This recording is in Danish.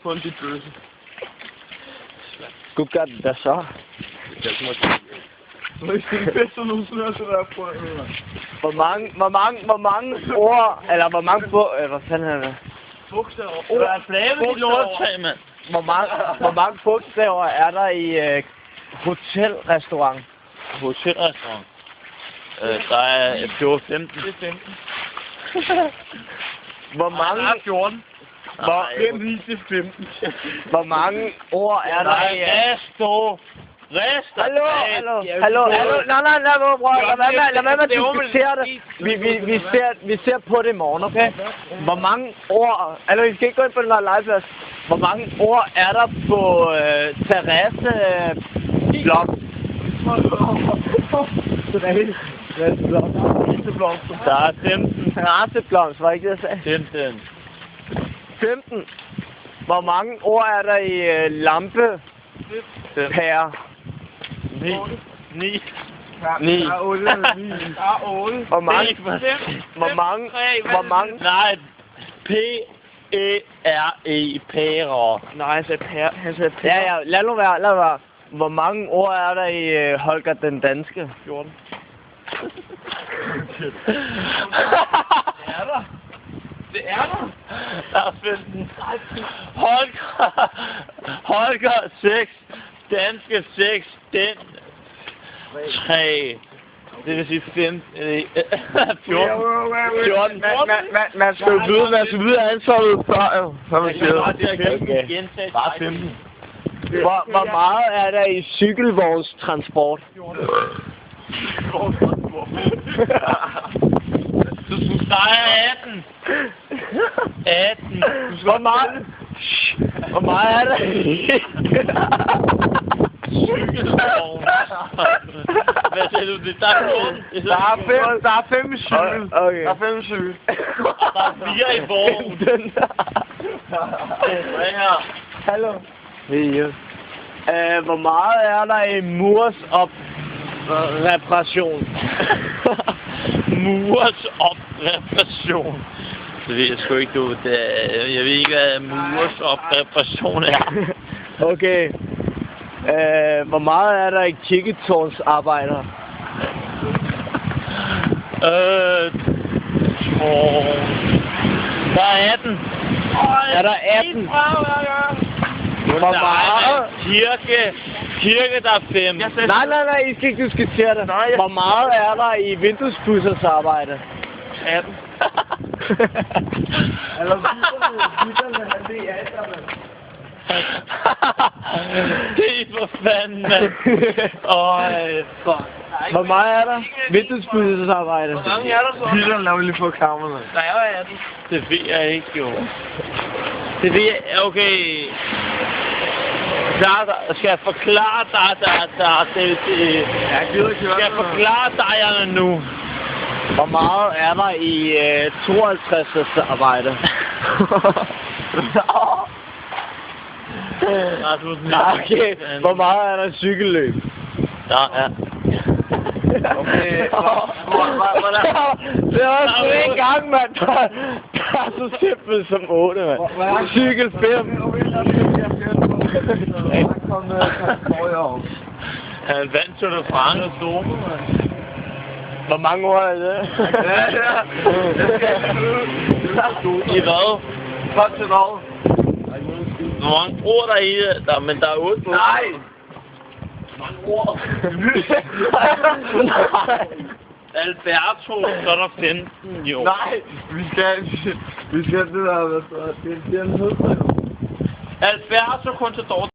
Kun dit bøsse. Skulle gøre det der så? Det er det bedste nogensinde har set der på. Hvor mange ord, eller hvor mange hvad fanden er det? Bogstaver. Der er flave i lortetræ, mand. Hvor mange bogstaver er der i hotelrestaurant? Hotelrestaurant. Der er 15. Det er 15. Hvor mange... Der er 14. Hvor, 15. hvor mange ord er der i... Hallo. Nej, lad være med at diskutere det. Vi ser på det i morgen, okay? Hvor mange ord... Altså, vi skal ikke gå ind på den der legeplads. Hvor mange ord er der på terrasseblok? Der er 15. Terrasseblok, var ikke det, jeg sagde? 15. Hvor mange ord er der i lampe? Per? 9. Der er 8. Hvor mange? Nej, P-E-R-E, pære. Nej, han sagde per. Ja, lad nu være. Hvor mange ord er der i Holger den Danske? 14. Det er der. Der er 15. Holger 6. Danske 6. Den 3. Det vil sige 15. 14. Man skal jo vide antallet før man siger det. Bare 15. Hvor meget er der i cykelvognstransport? Der er 18. 18. Hvor meget er der i? Hvad siger du? Der er 5 i cykel. Okay. Der er 5 i cykel. Der er 4 i vognen. Hallo. Hvor meget er der i reparation? Reparation. Det ved jeg sgu ikke, du. Jeg ved ikke, hvad reparation er. Okay. Hvor meget er der i kirketårnsarbejder? Der er 18. Er der 18? Hvor meget? Kirke, der er 5. Nej, I skal ikke diskutere det. Hvor meget er der i vinduespudsersarbejde? 18. Eller vitterne, det er 18. Det er for fanden, mand. Fuck. Hvor meget er der? Vinduespudsersarbejde. Hvor mange er der så? Vitterne laver lige på kammerne. Der er 18. Det ved jeg ikke, jo. Det ved jeg, okay. Skal jeg forklare dig, skal jeg forklare dig nu? Hvor meget er der i 52'ers arbejde? Okay, hvor meget er der i cykelløb? Der er... Okay. Det er også en gang, mand. Der er så simpelt som 8, mand. Cykel 5. Han vandt Tour de France. Hvor mange år er det? I hvad? Godt til hvad? Hvor mange ord der er i det? Men der er 8 på. Nej! Mange ord. Alberto, så er der 15, jo. Nej, vi skal det der, hvad så? Det er en hedder. Alberto Contador.